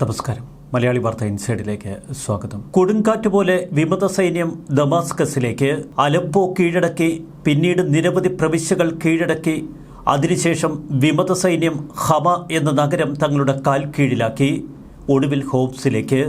നമസ്കാരം. മലയാളി വാർത്ത ഇൻസൈഡിലേക്ക് സ്വാഗതം. കൊടുങ്കാറ്റ് പോലെ വിമത സൈന്യം ദമാസ്കസിലേക്ക് അലപ്പോ കീഴടക്കി, പിന്നീട് നിരവധി പ്രവിശ്യകൾ കീഴടക്കി. അതിനുശേഷം വിമത സൈന്യം ഹമ എന്ന നഗരം തങ്ങളുടെ കാൽ കീഴിലാക്കി. ഒടുവിൽ ഹോംസിലേക്ക്.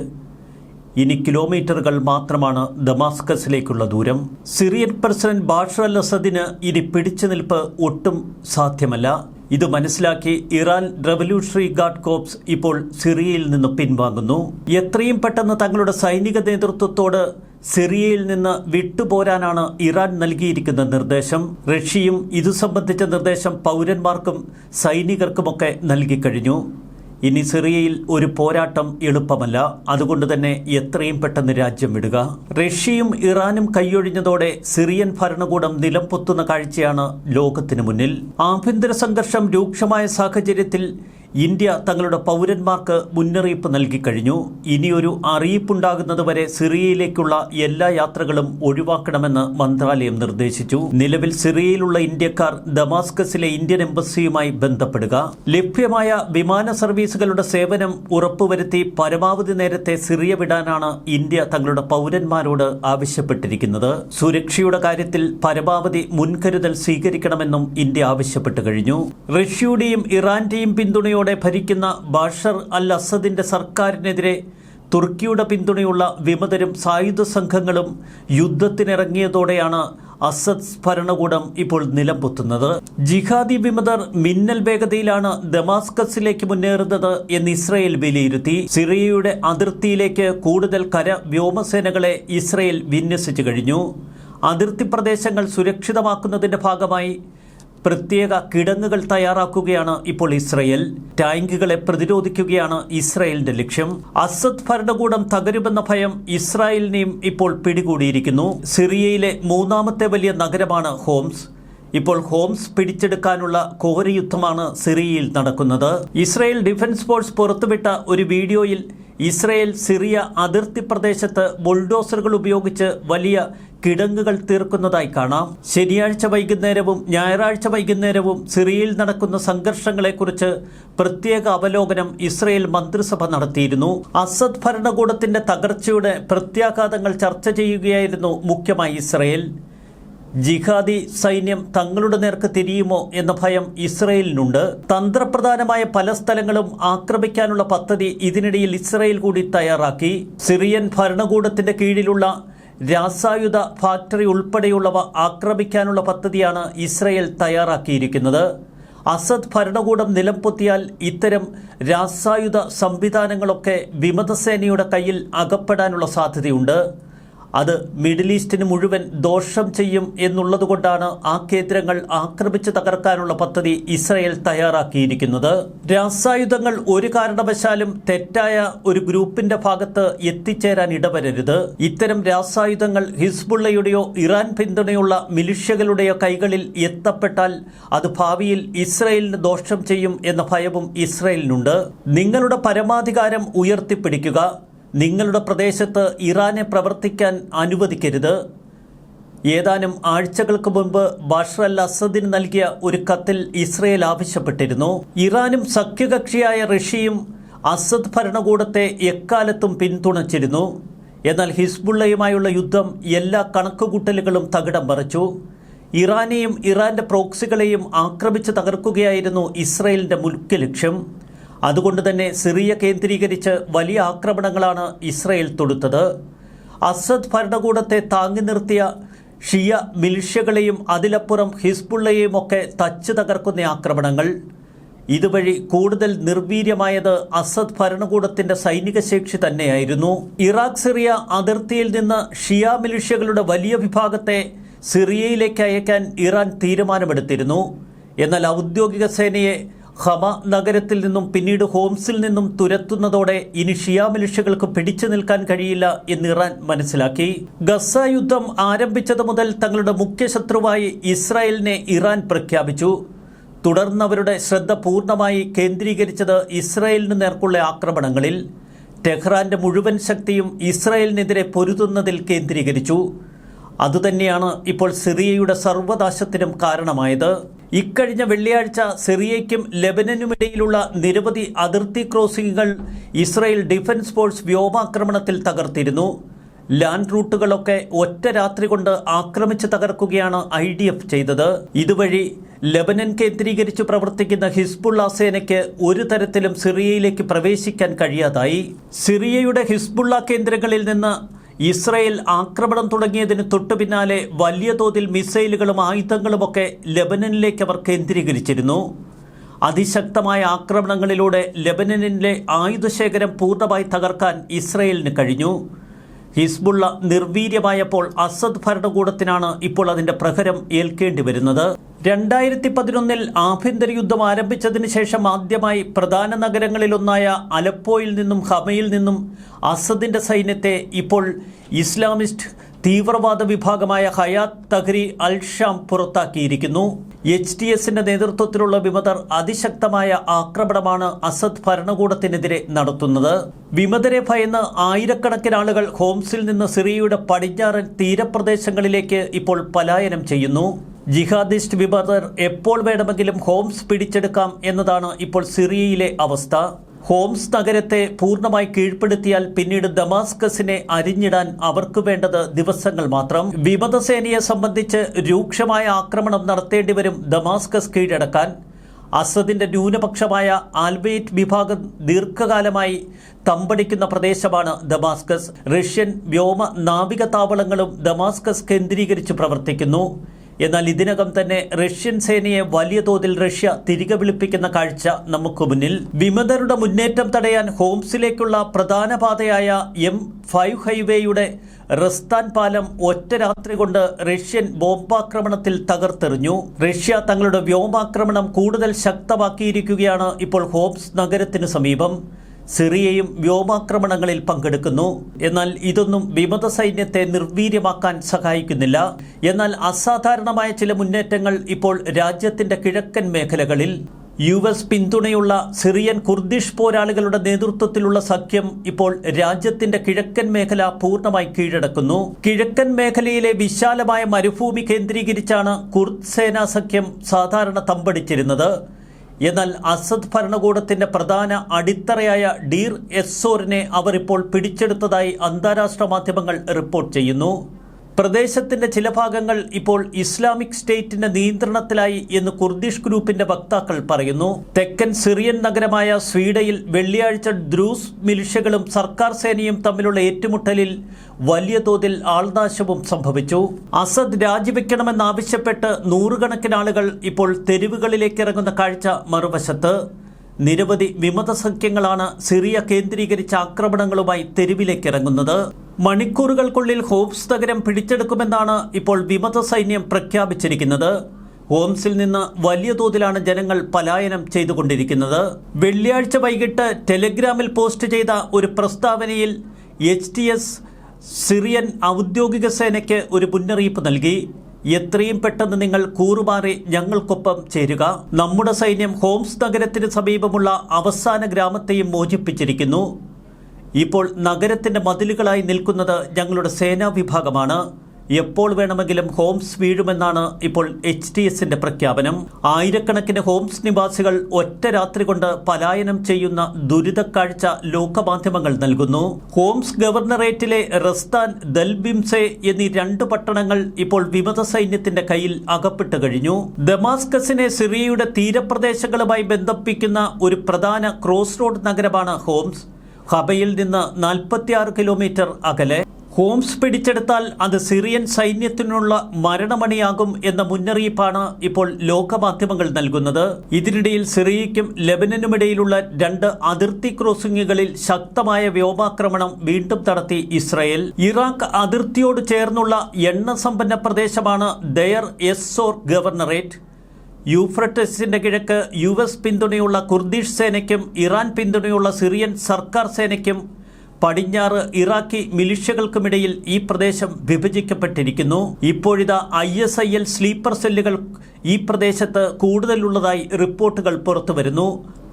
ഇനി കിലോമീറ്ററുകൾ മാത്രമാണ് ദമാസ്കസിലേക്കുള്ള ദൂരം. സിറിയൻ പ്രസിഡന്റ് ബാഷർ അൽ അസദിന് ഇനി പിടിച്ചു നിൽപ്പ് ഒട്ടും സാധ്യമല്ല. ഇത് മനസ്സിലാക്കി ഇറാൻ റവല്യൂഷണറി ഗാർഡ് കോർപ്സ് ഇപ്പോൾ സിറിയയിൽ നിന്ന് പിൻവാങ്ങുന്നു. എത്രയും പെട്ടെന്ന് തങ്ങളുടെ സൈനിക നേതൃത്വത്തോട് സിറിയയിൽ നിന്ന് വിട്ടുപോരാനാണ് ഇറാൻ നൽകിയിരിക്കുന്ന നിർദ്ദേശം. റഷ്യയും ഇതു സംബന്ധിച്ച നിർദ്ദേശം പൗരന്മാർക്കും സൈനികർക്കുമൊക്കെ നൽകിക്കഴിഞ്ഞു. ഇനി സിറിയയിൽ ഒരു പോരാട്ടം എളുപ്പമല്ല. അതുകൊണ്ട് തന്നെ എത്രയും പെട്ടെന്ന് രാജ്യം വിടുക. റഷ്യയും ഇറാനും കൈയൊഴിഞ്ഞതോടെ സിറിയൻ ഭരണകൂടം നിലംപൊത്തുന്ന കാഴ്ചയാണ് ലോകത്തിന് മുന്നിൽ. ആഭ്യന്തര സംഘർഷം രൂക്ഷമായ സാഹചര്യത്തിൽ ഇന്ത്യ തങ്ങളുടെ പൗരന്മാർക്ക് മുന്നറിയിപ്പ് നൽകിക്കഴിഞ്ഞു. ഇനിയൊരു അറിയിപ്പുണ്ടാകുന്നതുവരെ സിറിയയിലേക്കുള്ള എല്ലാ യാത്രകളും ഒഴിവാക്കണമെന്ന് മന്ത്രാലയം നിർദ്ദേശിച്ചു. നിലവിൽ സിറിയയിലുള്ള ഇന്ത്യക്കാർ ദമാസ്കസിലെ ഇന്ത്യൻ എംബസിയുമായി ബന്ധപ്പെടുക. ലഭ്യമായ വിമാന സർവീസുകളുടെ സേവനം ഉറപ്പുവരുത്തി പരമാവധി നേരത്തെ സിറിയ വിടാനാണ് ഇന്ത്യ തങ്ങളുടെ പൗരന്മാരോട് ആവശ്യപ്പെട്ടിരിക്കുന്നത്. സുരക്ഷയുടെ കാര്യത്തിൽ പരമാവധി മുൻകരുതൽ സ്വീകരിക്കണമെന്നും ഇന്ത്യ ആവശ്യപ്പെട്ടു കഴിഞ്ഞു. റഷ്യയുടെയും ഇറാന്റെയും പിന്തുണയോടെ ഭരിക്കുന്ന ബാഷർ അൽ അസദിന്റെ സർക്കാരിനെതിരെ തുർക്കിയുടെ പിന്തുണയുള്ള വിമതരും സായുധ സംഘങ്ങളും യുദ്ധത്തിനിറങ്ങിയതോടെയാണ് അസദ് ഭരണകൂടം ഇപ്പോൾ നിലംപൊത്തുന്നത്. ജിഹാദി വിമതർ മിന്നൽ വേഗതയിലാണ് ദമാസ്കസിലേക്ക് മുന്നേറുന്നത് എന്ന് ഇസ്രയേൽ വിലയിരുത്തി. സിറിയയുടെ അതിർത്തിയിലേക്ക് കൂടുതൽ കര വ്യോമസേനകളെ ഇസ്രയേൽ വിന്യസിച്ചു കഴിഞ്ഞു. അതിർത്തി പ്രദേശങ്ങൾ സുരക്ഷിതമാക്കുന്നതിന്റെ ഭാഗമായി പ്രത്യേക കിടങ്ങുകൾ തയ്യാറാക്കുകയാണ് ഇപ്പോൾ ഇസ്രയേൽ. ടാങ്കുകളെ പ്രതിരോധിക്കുകയാണ് ഇസ്രയേലിന്റെ ലക്ഷ്യം. അസദ് ഭരണകൂടം തകരുമെന്ന ഭയം ഇസ്രായേലിനെയും ഇപ്പോൾ പിടികൂടിയിരിക്കുന്നു. സിറിയയിലെ മൂന്നാമത്തെ വലിയ നഗരമാണ് ഹോംസ്. ഇപ്പോൾ ഹോംസ് പിടിച്ചെടുക്കാനുള്ള ഘോരയുദ്ധമാണ് സിറിയയിൽ നടക്കുന്നത്. ഇസ്രായേൽ ഡിഫൻസ് ഫോഴ്സ് പുറത്തുവിട്ട ഒരു വീഡിയോയിൽ ഇസ്രായേൽ സിറിയ അതിർത്തി പ്രദേശത്ത് ബുൾഡോസറുകൾ ഉപയോഗിച്ച് വലിയ കിടങ്ങുകൾ തീർക്കുന്നതായി കാണാം. ശനിയാഴ്ച വൈകുന്നേരവും ഞായറാഴ്ച വൈകുന്നേരവും സിറിയയിൽ നടക്കുന്ന സംഘർഷങ്ങളെക്കുറിച്ച് പ്രത്യേക അവലോകനം ഇസ്രായേൽ മന്ത്രിസഭ നടത്തിയിരുന്നു. അസദ് ഭരണകൂടത്തിന്റെ തകർച്ചയുടെ പ്രത്യാഘാതങ്ങൾ ചർച്ച ചെയ്യുകയായിരുന്നു മുഖ്യമായി ഇസ്രായേൽ. ജിഹാദി സൈന്യം തങ്ങളുടെ നേർക്ക് തിരിയുമോ എന്ന ഭയം ഇസ്രയേലിനുണ്ട്. തന്ത്രപ്രധാനമായ പല സ്ഥലങ്ങളും ആക്രമിക്കാനുള്ള പദ്ധതി ഇതിനിടയിൽ ഇസ്രയേൽ കൂടി തയ്യാറാക്കി. സിറിയൻ ഭരണകൂടത്തിന്റെ കീഴിലുള്ള രാസായുധ ഫാക്ടറി ഉൾപ്പെടെയുള്ളവ ആക്രമിക്കാനുള്ള പദ്ധതിയാണ് ഇസ്രയേൽ തയ്യാറാക്കിയിരിക്കുന്നത്. അസദ് ഭരണകൂടം നിലംപൊത്തിയാൽ ഇത്തരം രാസായുധ സംവിധാനങ്ങളൊക്കെ വിമതസേനയുടെ കയ്യിൽ അകപ്പെടാനുള്ള സാധ്യതയുണ്ട്. അത് മിഡിൽ ഈസ്റ്റിന് മുഴുവൻ ദോഷം ചെയ്യും എന്നുള്ളതുകൊണ്ടാണ് ആ കേന്ദ്രങ്ങൾ ആക്രമിച്ച് തകർക്കാനുള്ള പദ്ധതി ഇസ്രായേൽ തയ്യാറാക്കിയിരിക്കുന്നത്. രാസായുധങ്ങൾ ഒരു കാരണവശാലും തെറ്റായ ഒരു ഗ്രൂപ്പിന്റെ ഭാഗത്ത് എത്തിച്ചേരാൻ ഇടവരരുത്. ഇത്തരം രാസായുധങ്ങൾ ഹിസ്ബുള്ളയുടെയോ ഇറാൻ പിന്തുണയുള്ള മിലിഷ്യകളുടെയോ കൈകളിൽ എത്തപ്പെട്ടാൽ അത് ഭാവിയിൽ ഇസ്രായേലിന് ദോഷം ചെയ്യും എന്ന ഭയവും ഇസ്രായേലിനുണ്ട്. നിങ്ങളുടെ പരമാധികാരം ഉയർത്തിപ്പിടിക്കുക. നിങ്ങളുടെ പ്രദേശത്ത് ഇറാനെ പ്രവർത്തിക്കാൻ അനുവദിക്കരുത്. ഏതാനും ആഴ്ചകൾക്ക് മുൻപ് ബാഷർ അൽ അസദിന് നൽകിയ ഒരു കത്തിൽ ഇസ്രയേൽ ആവശ്യപ്പെട്ടിരുന്നു. ഇറാനും സഖ്യകക്ഷിയായ റഷ്യയും അസദ് ഭരണകൂടത്തെ എക്കാലത്തും പിന്തുണച്ചിരുന്നു. എന്നാൽ ഹിസ്ബുള്ളയുമായുള്ള യുദ്ധം എല്ലാ കണക്കുകൂട്ടലുകളും തകിടം മറിച്ചു. ഇറാനെയും ഇറാന്റെ പ്രോക്സികളെയും ആക്രമിച്ച് തകർക്കുകയായിരുന്നു ഇസ്രയേലിന്റെ മുഖ്യ ലക്ഷ്യം. അതുകൊണ്ട് തന്നെ സിറിയ കേന്ദ്രീകരിച്ച് വലിയ ആക്രമണങ്ങളാണ് ഇസ്രയേൽ തൊടുത്തത്. അസദ് ഭരണകൂടത്തെ താങ്ങി നിർത്തിയ ഷിയ മിലിഷ്യകളെയും അതിലപ്പുറം ഹിസ്ബുള്ളയെയും ഒക്കെ തച്ചു തകർക്കുന്ന ആക്രമണങ്ങൾ. ഇതുവഴി കൂടുതൽ നിർവീര്യമായത് അസദ് ഭരണകൂടത്തിന്റെ സൈനിക ശേഷി തന്നെയായിരുന്നു. ഇറാഖ് സിറിയ അതിർത്തിയിൽ നിന്ന് ഷിയ മിലിഷ്യകളുടെ വലിയ വിഭാഗത്തെ സിറിയയിലേക്ക് അയക്കാൻ ഇറാൻ തീരുമാനമെടുത്തിരുന്നു. എന്നാൽ ഔദ്യോഗിക സേനയെ ഹമ നഗരത്തിൽ നിന്നും പിന്നീട് ഹോംസിൽ നിന്നും തുരത്തുന്നതോടെ ഇനി ഷിയ മിലിഷ്യകൾക്ക് പിടിച്ചു നിൽക്കാൻ കഴിയില്ല എന്ന് ഇറാൻ മനസ്സിലാക്കി. ഗസ യുദ്ധം ആരംഭിച്ചത് മുതൽ തങ്ങളുടെ മുഖ്യ ശത്രുവായി ഇസ്രായേലിനെ ഇറാൻ പ്രഖ്യാപിച്ചു. തുടർന്നവരുടെ ശ്രദ്ധ പൂർണ്ണമായി കേന്ദ്രീകരിച്ചത് ഇസ്രായേലിന് നേർക്കുള്ള ആക്രമണങ്ങളിൽ. ടെഹ്റാന്റെ മുഴുവൻ ശക്തിയും ഇസ്രായേലിനെതിരെ പൊരുതുന്നതിൽ കേന്ദ്രീകരിച്ചു. അതുതന്നെയാണ് ഇപ്പോൾ സിറിയയുടെ സർവ്വനാശത്തിനും കാരണമായത്. ഇക്കഴിഞ്ഞ വെള്ളിയാഴ്ച സിറിയയ്ക്കും ലെബനനുമിടയിലുള്ള നിരവധി അതിർത്തി ക്രോസിംഗുകൾ ഇസ്രായേൽ ഡിഫൻസ് ഫോഴ്സ് വ്യോമാക്രമണത്തിൽ തകർത്തിരുന്നു. ലാൻഡ് റൂട്ടുകളൊക്കെ ഒറ്റ രാത്രി കൊണ്ട് ആക്രമിച്ച് തകർക്കുകയാണ് IDF ചെയ്തത്. ഇതുവഴി ലെബനൻ കേന്ദ്രീകരിച്ച് പ്രവർത്തിക്കുന്ന ഹിസ്ബുള്ള സേനയ്ക്ക് ഒരു തരത്തിലും സിറിയയിലേക്ക് പ്രവേശിക്കാൻ കഴിയാതായി. സിറിയയുടെ ഹിസ്ബുള്ള കേന്ദ്രങ്ങളിൽ നിന്ന് ഇസ്രായേൽ ആക്രമണം തുടങ്ങിയതിന് തൊട്ടു പിന്നാലെ വലിയ തോതിൽ മിസൈലുകളും ആയുധങ്ങളുമൊക്കെ ലെബനനിലേക്ക് അവർ കേന്ദ്രീകരിച്ചിരുന്നു. അതിശക്തമായ ആക്രമണങ്ങളിലൂടെ ലെബനനിലെ ആയുധശേഖരം പൂർണ്ണമായി തകർക്കാൻ ഇസ്രായേലിന് കഴിഞ്ഞു. ഹിസ്ബുള്ള നിർവീര്യമായപ്പോൾ അസദ് ഭരണകൂടത്തിനാണ് ഇപ്പോൾ അതിന്റെ പ്രഹരം ഏൽക്കേണ്ടി വരുന്നത്. 2011 ആഭ്യന്തര യുദ്ധം ആരംഭിച്ചതിന് ശേഷം ആദ്യമായി പ്രധാന നഗരങ്ങളിലൊന്നായ അലപ്പോയിൽ നിന്നും ഹമയിൽ നിന്നും അസദിന്റെ സൈന്യത്തെ ഇപ്പോൾ ഇസ്ലാമിസ്റ്റ് തീവ്രവാദ വിഭാഗമായ ഹയാത്ത് തഹ്രീർ അൽ ഷാം പുറത്താക്കിയിരിക്കുന്നു. HTSന്റെ നേതൃത്വത്തിലുള്ള വിമതർ അതിശക്തമായ ആക്രമണമാണ് അസദ് ഭരണകൂടത്തിനെതിരെ നടത്തുന്നത്. വിമതരെ ഭയന്ന് ആയിരക്കണക്കിന് ആളുകൾ ഹോംസിൽ നിന്ന് സിറിയയുടെ പടിഞ്ഞാറൻ തീരപ്രദേശങ്ങളിലേക്ക് ഇപ്പോൾ പലായനം ചെയ്യുന്നു. ജിഹാദിസ്റ്റ് വിമതർ എപ്പോൾ വേണമെങ്കിലും ഹോംസ് പിടിച്ചെടുക്കാം എന്നതാണ് ഇപ്പോൾ സിറിയയിലെ അവസ്ഥ. ഹോംസ് നഗരത്തെ പൂർണ്ണമായി കീഴ്പ്പെടുത്തിയാൽ പിന്നീട് ദമാസ്കസിനെ അരിഞ്ഞിടാൻ അവർക്ക് വേണ്ടത് ദിവസങ്ങൾ മാത്രം. വിമതസേനയെ സംബന്ധിച്ച് രൂക്ഷമായ ആക്രമണം നടത്തേണ്ടി വരും ദമാസ്കസ് കീഴടക്കാൻ. അസദിന്റെ ന്യൂനപക്ഷമായ ആൽബൈറ്റ് വിഭാഗം ദീർഘകാലമായി തമ്പടിക്കുന്ന പ്രദേശമാണ് ദമാസ്കസ്. റഷ്യൻ വ്യോമ നാവിക താവളങ്ങളും ദമാസ്കസ് കേന്ദ്രീകരിച്ച് പ്രവർത്തിക്കുന്നു. എന്നാൽ ഇതിനകം തന്നെ റഷ്യൻ സേനയെ വലിയ തോതിൽ റഷ്യ തിരികെ വിളിപ്പിക്കുന്ന കാഴ്ച നമുക്ക് മുന്നിൽ. വിമതരുടെ മുന്നേറ്റം തടയാൻ ഹോംസിലേക്കുള്ള പ്രധാന പാതയായ M5 ഹൈവേയുടെ റസ്താൻ പാലം ഒറ്റ രാത്രി കൊണ്ട് റഷ്യൻ ബോംബാക്രമണത്തിൽ തകർത്തെറിഞ്ഞു. റഷ്യ തങ്ങളുടെ വ്യോമാക്രമണം കൂടുതൽ ശക്തമാക്കിയിരിക്കുകയാണ് ഇപ്പോൾ ഹോംസ് നഗരത്തിന് സമീപം. സിറിയയും വ്യോമാക്രമണങ്ങളിൽ പങ്കെടുക്കുന്നു. എന്നാൽ ഇതൊന്നും വിമത സൈന്യത്തെ നിർവീര്യമാക്കാൻ സഹായിക്കുന്നില്ല. എന്നാൽ അസാധാരണമായ ചില മുന്നേറ്റങ്ങൾ ഇപ്പോൾ രാജ്യത്തിന്റെ കിഴക്കൻ മേഖലകളിൽ. US പിന്തുണയുള്ള സിറിയൻ കുർദിഷ് പോരാളികളുടെ നേതൃത്വത്തിലുള്ള സഖ്യം ഇപ്പോൾ രാജ്യത്തിന്റെ കിഴക്കൻ മേഖല പൂർണ്ണമായി കീഴടക്കുന്നു. കിഴക്കൻ മേഖലയിലെ വിശാലമായ മരുഭൂമി കേന്ദ്രീകരിച്ചാണ് കുർദ് സേനാ സഖ്യം സാധാരണ തമ്പടിച്ചിരുന്നത്. എന്നാൽ അസദ് ഭരണകൂടത്തിന്റെ പ്രധാന അടിത്തറയായ ഡീർ എസ്സോറിനെ അവർ ഇപ്പോൾ പിടിച്ചെടുത്തതായി അന്താരാഷ്ട്ര മാധ്യമങ്ങൾ റിപ്പോർട്ട് ചെയ്യുന്നു. പ്രദേശത്തിന്റെ ചില ഭാഗങ്ങൾ ഇപ്പോൾ ഇസ്ലാമിക് സ്റ്റേറ്റിന്റെ നിയന്ത്രണത്തിലായി എന്ന് കുർദിഷ് ഗ്രൂപ്പിന്റെ വക്താക്കൾ പറയുന്നു. തെക്കൻ സിറിയൻ നഗരമായ സ്വീഡയിൽ വെള്ളിയാഴ്ച ദ്രൂസ് മിലിഷ്യകളും സർക്കാർ സേനയും തമ്മിലുള്ള ഏറ്റുമുട്ടലിൽ വലിയ തോതിൽ ആൾനാശവും സംഭവിച്ചു. അസദ് രാജിവെക്കണമെന്നാവശ്യപ്പെട്ട് നൂറുകണക്കിന് ആളുകൾ ഇപ്പോൾ തെരുവുകളിലേക്ക് ഇറങ്ങുന്ന കാഴ്ച മറുവശത്ത്. നിരവധി വിമത സഖ്യങ്ങളാണ് സിറിയ കേന്ദ്രീകരിച്ച ആക്രമണങ്ങളുമായി തെരുവിലേക്കിറങ്ങുന്നത്. മണിക്കൂറുകൾക്കുള്ളിൽ ഹോംസ് നഗരം പിടിച്ചെടുക്കുമെന്നാണ് ഇപ്പോൾ വിമത സൈന്യം പ്രഖ്യാപിച്ചിരിക്കുന്നത്. ഹോംസിൽ നിന്ന് വലിയ തോതിലാണ് ജനങ്ങൾ പലായനം ചെയ്തുകൊണ്ടിരിക്കുന്നത്. വെള്ളിയാഴ്ച വൈകിട്ട് ടെലഗ്രാമിൽ പോസ്റ്റ് ചെയ്ത ഒരു പ്രസ്താവനയിൽ HTS സിറിയൻ ഔദ്യോഗിക സേനയ്ക്ക് ഒരു മുന്നറിയിപ്പ് നൽകി. എത്രയും പെട്ടെന്ന് നിങ്ങൾ കൂറുമാറി ഞങ്ങൾക്കൊപ്പം ചേരുക. നമ്മുടെ സൈന്യം ഹോംസ് നഗരത്തിന് സമീപമുള്ള അവസാന ഗ്രാമത്തെയും മോചിപ്പിച്ചിരിക്കുന്നു. ഇപ്പോൾ നഗരത്തിന്റെ മതിലുകളായി നിൽക്കുന്നത് ഞങ്ങളുടെ സേനാ വിഭാഗമാണ്. എപ്പോൾ വേണമെങ്കിലും ഹോംസ് വീഴുമെന്നാണ് ഇപ്പോൾ HTSന്റെ പ്രഖ്യാപനം. ആയിരക്കണക്കിന് ഹോംസ് നിവാസികൾ ഒറ്റ രാത്രി കൊണ്ട് പലായനം ചെയ്യുന്ന ദുരിതക്കാഴ്ച ലോകമാധ്യമങ്ങൾ നൽകുന്നു. ഹോംസ് ഗവർണറേറ്റിലെ റസ്താൻ, ദൽബിംസെ എന്നീ 2 പട്ടണങ്ങൾ ഇപ്പോൾ വിമത സൈന്യത്തിന്റെ കയ്യിൽ അകപ്പെട്ടു കഴിഞ്ഞു. ദമാസ്കസിനെ സിറിയയുടെ തീരപ്രദേശങ്ങളുമായി ബന്ധിപ്പിക്കുന്ന ഒരു പ്രധാന ക്രോസ് റോഡ് നഗരമാണ് ഹോംസ്. ഹബയിൽ നിന്ന് 46 കിലോമീറ്റർ അകലെ. ഹോംസ് പിടിച്ചെടുത്താൽ അത് സിറിയൻ സൈന്യത്തിനുള്ള മരണമണിയാകും എന്ന മുന്നറിയിപ്പാണ് ഇപ്പോൾ ലോകമാധ്യമങ്ങൾ നൽകുന്നത്. ഇതിനിടയിൽ സിറിയയ്ക്കും ലെബനനുമിടയിലുള്ള 2 അതിർത്തി ക്രോസിംഗുകളിൽ ശക്തമായ വ്യോമാക്രമണം വീണ്ടും നടത്തി ഇസ്രായേൽ. ഇറാഖ് അതിർത്തിയോട് ചേർന്നുള്ള എണ്ണ സമ്പന്ന പ്രദേശമാണ് ദയർ എസ്സോർ ഗവർണറേറ്റ്. യൂഫ്രട്ടസിന്റെ കിഴക്ക് US പിന്തുണയുള്ള കുർദിഷ് സേനയ്ക്കും ഇറാൻ പിന്തുണയുള്ള സിറിയൻ സർക്കാർ സേനയ്ക്കും പടിഞ്ഞാറ് ഇറാഖി മിലിഷ്യകൾക്കുമിടയിൽ ഈ പ്രദേശം വിഭജിക്കപ്പെട്ടിരിക്കുന്നു. ഇപ്പോഴിതാ ISIL സ്ലീപ്പർ സെല്ലുകൾ ഈ പ്രദേശത്ത് കൂടുതലുള്ളതായി റിപ്പോർട്ടുകൾ പുറത്തുവരുന്നു.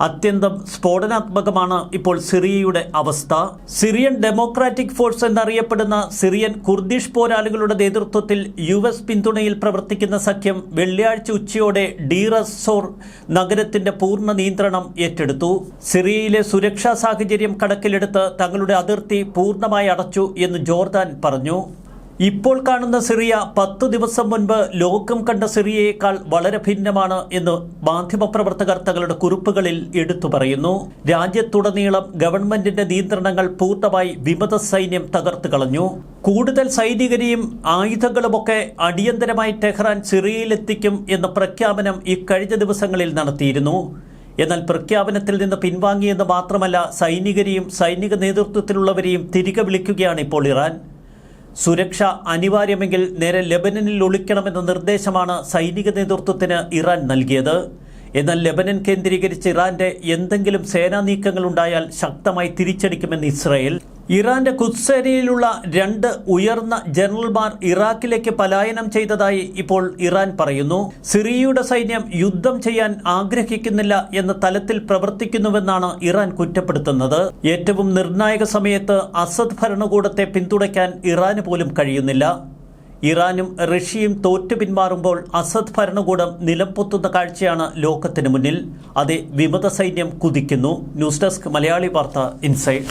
അത്യന്തം സ്ഫോടനാത്മകമാണ് ഇപ്പോൾ സിറിയയുടെ അവസ്ഥ. സിറിയൻ ഡെമോക്രാറ്റിക് ഫോഴ്സ് എന്നറിയപ്പെടുന്ന സിറിയൻ കുർദിഷ് പോരാളികളുടെ നേതൃത്വത്തിൽ US പിന്തുണയിൽ പ്രവർത്തിക്കുന്ന സഖ്യം വെള്ളിയാഴ്ച ഉച്ചയോടെ ഡീർ അസ്-സോർ നഗരത്തിന്റെ പൂർണ്ണ നിയന്ത്രണം ഏറ്റെടുത്തു. സിറിയയിലെ സുരക്ഷാ സാഹചര്യം കണക്കിലെടുത്ത് തങ്ങളുടെ അതിർത്തി പൂർണ്ണമായി അടച്ചു എന്ന് ജോർദാൻ പറഞ്ഞു. ഇപ്പോൾ കാണുന്ന സിറിയ 10 ദിവസം മുൻപ് ലോകം കണ്ട സിറിയയേക്കാൾ വളരെ ഭിന്നമാണ് എന്ന് മാധ്യമപ്രവർത്തകർ തങ്ങളുടെ കുറിപ്പുകളിൽ എടുത്തു പറയുന്നു. രാജ്യത്തുടനീളം ഗവൺമെന്റിന്റെ നിയന്ത്രണങ്ങൾ പൂർണ്ണമായി വിമത സൈന്യം തകർത്തു കളഞ്ഞു. കൂടുതൽ സൈനികരെയും ആയുധങ്ങളുമൊക്കെ അടിയന്തരമായി ടെഹ്റാൻ സിറിയയിലെത്തിക്കും എന്ന പ്രഖ്യാപനം ഇക്കഴിഞ്ഞ ദിവസങ്ങളിൽ നടത്തിയിരുന്നു. എന്നാൽ പ്രഖ്യാപനത്തിൽ നിന്ന് പിൻവാങ്ങിയെന്ന് മാത്രമല്ല, സൈനികരെയും സൈനിക നേതൃത്വത്തിലുള്ളവരെയും തിരികെ വിളിക്കുകയാണ് ഇപ്പോൾ ഇറാൻ. സുരക്ഷ അനിവാര്യമെങ്കിൽ നേരെ ലെബനനിൽ ഒളിക്കണമെന്ന നിർദ്ദേശമാണ് സൈനിക നേതൃത്വത്തിന് ഇറാൻ നൽകിയത്. എന്നാൽ ലെബനൻ കേന്ദ്രീകരിച്ച് ഇറാന്റെ എന്തെങ്കിലും സേനാ നീക്കങ്ങളുണ്ടായാൽ ശക്തമായി തിരിച്ചടിക്കുമെന്ന് ഇസ്രായേൽ. ഇറാന്റെ ഖുദ്സ് 2 ഉയർന്ന ജനറൽമാർ ഇറാഖിലേക്ക് പലായനം ചെയ്തതായി ഇപ്പോൾ ഇറാൻ പറയുന്നു. സിറിയയുടെ സൈന്യം യുദ്ധം ചെയ്യാൻ ആഗ്രഹിക്കുന്നില്ല എന്ന തലത്തിൽ പ്രവർത്തിക്കുന്നുവെന്നാണ് ഇറാൻ കുറ്റപ്പെടുത്തുന്നത്. ഏറ്റവും നിർണായക സമയത്ത് അസദ് ഭരണകൂടത്തെ പിന്തുണയ്ക്കാൻ ഇറാന് പോലും കഴിയുന്നില്ല. ഇറാനും റഷ്യയും തോറ്റു പിന്മാറുമ്പോൾ അസദ് ഭരണകൂടം നിലംപൊത്തുന്ന കാഴ്ചയാണ് ലോകത്തിന് മുന്നിൽ. അതേ വിമത സൈന്യം കുതിക്കുന്നു. ന്യൂസ് ഡെസ്ക് മലയാളി വാർത്ത ഇൻസൈഡ്.